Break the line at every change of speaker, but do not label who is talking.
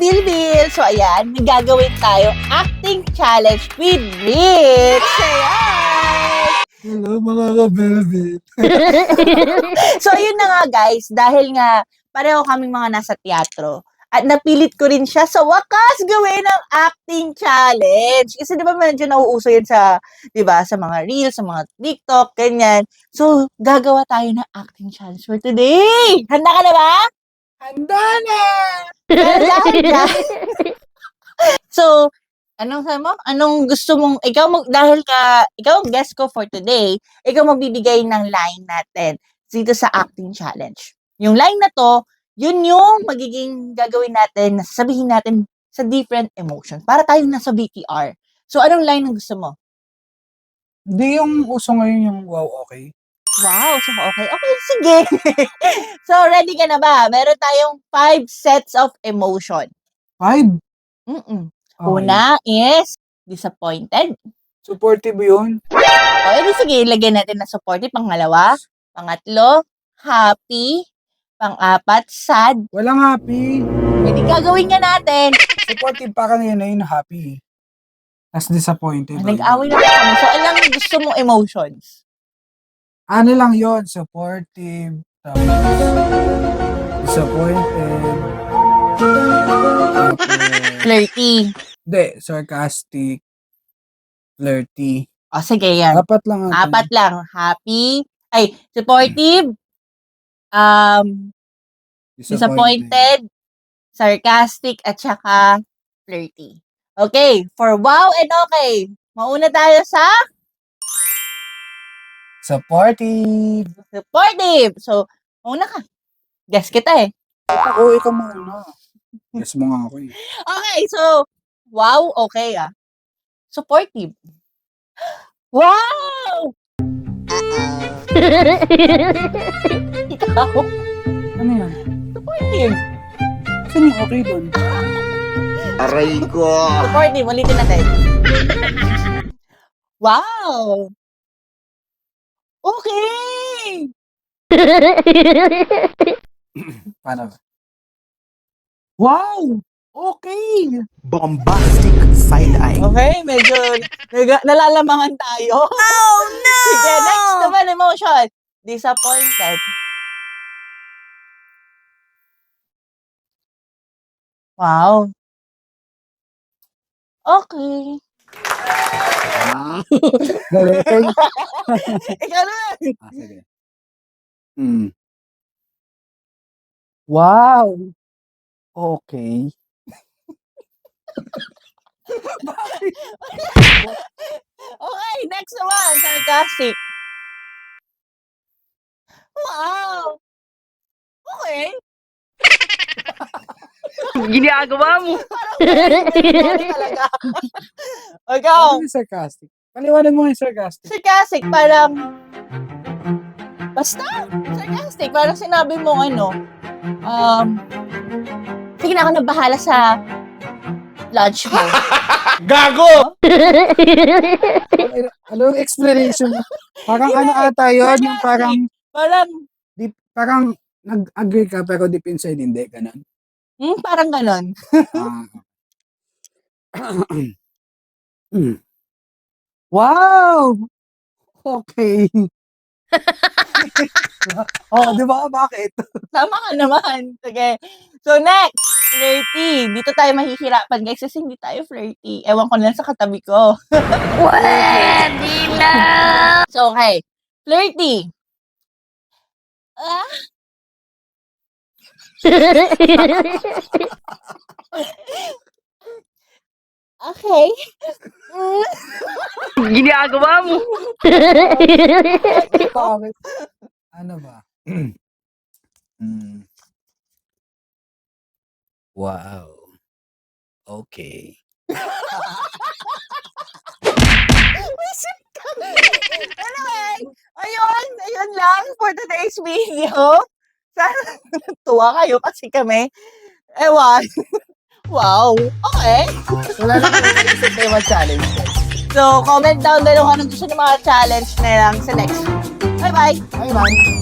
Bilbil! So ayan, may gagawin tayo acting challenge with Rich! Ayan!
Hello mga ka-Velvet.
So ayun na nga guys, dahil nga pareho kaming mga nasa teatro at napilit ko rin siya sa wakas gawin ng acting challenge. Kasi di ba medyo nauuso yun sa, di ba, sa mga reels, sa mga TikTok, ganyan. So, gagawa tayo ng acting challenge for today! Handa ka na ba?
Handa na!
Handa! So, anong sabi mo? Anong gusto mong, dahil ikaw ang guest ko for today, ikaw magbibigay ng line natin dito sa acting challenge. Yung line na to, yun yung magiging gagawin natin, sabihin natin sa different emotion. Para tayo nasa BTR. So, anong line ang gusto mo?
Hindi yung uso ngayon yung wow, okay.
Wow, so okay. Okay, sige. So, ready ka na ba? Meron tayong 5 sets of emotion.
5.
Mm-mm.
Okay.
Una is disappointed.
Supportive yun.
O, edi sige, ilagyan natin na supportive. Pangalawa, pangatlo, happy. Pang-apat, sad.
Walang happy.
Edi gagawin nga natin.
Supportive pa kanina yun, happy. Tapos disappointed.
Nag-away na kami. So, alam gusto mong emotions?
Ano lang yun, supportive. Tapos, disappointed. Tapos,
Flirty.
hindi, sarcastic. Flirty.
O, sige yan.
Apat lang.
Apat lang. Happy. Ay, supportive. Disappointed. Sarcastic. At saka flirty. Okay. For wow and okay. Mauna tayo sa
Supportive.
supportive. So, mauna ka. Guess kita eh.
Ako, ikaw muna. Guess mo nga ako eh.
Okay, so, wow, okay ah. Supportive. Wow! Ikaw,
Ano yan?
supportive.
Saan yung okay doon?
Aray ko!
Supportive, ulitin natin. Wow! Okay!
Paano ba? Wow! Okay!
Bombastic side-eye.
Okay, medyo nalalamangan tayo. Oh, no! Sige, next naman emotion. Disappointed. Wow. Okay.
Galing.
Ikaw na.
Sige. Wow! Okay.
Okay, next naman. Sarcastic. Wow. Okay.
Ginagawa mo.
Talaga. Ikaw.
Ano yung sarcastic? Paliwanag mo yung sarcastic.
Sarcastic, parang basta. Sarcastic, parang sinabi mo sige na ako na bahala sa lunch mo.
Gago!
Ano yung explanation mo? Parang ano ata yun? Yung parang nag-agree ka pero deep inside hindi. Ganun.
Parang ganon.
Wow! Okay. Oh, di ba? Bakit?
Tama ka naman. Sige. So next, flirty. Dito tayo mahihirapan guys kasi hindi tayo flirty. Ewan ko lang sa katabi ko.
Pwede na.
So okay. Flirty. Ah, okay.
Ginagawa mo.
Bakit? Ano ba? Wow. Okay.
Anyway, ayun lang for today's video. Sana tuwa kayo kasi kami. Ewan. Wow. Okay.
Wala na isip tayo mag-challenge.
So, comment down below kung anong gusto ng mga challenge na lang sa next. Bye-bye.
Bye-bye.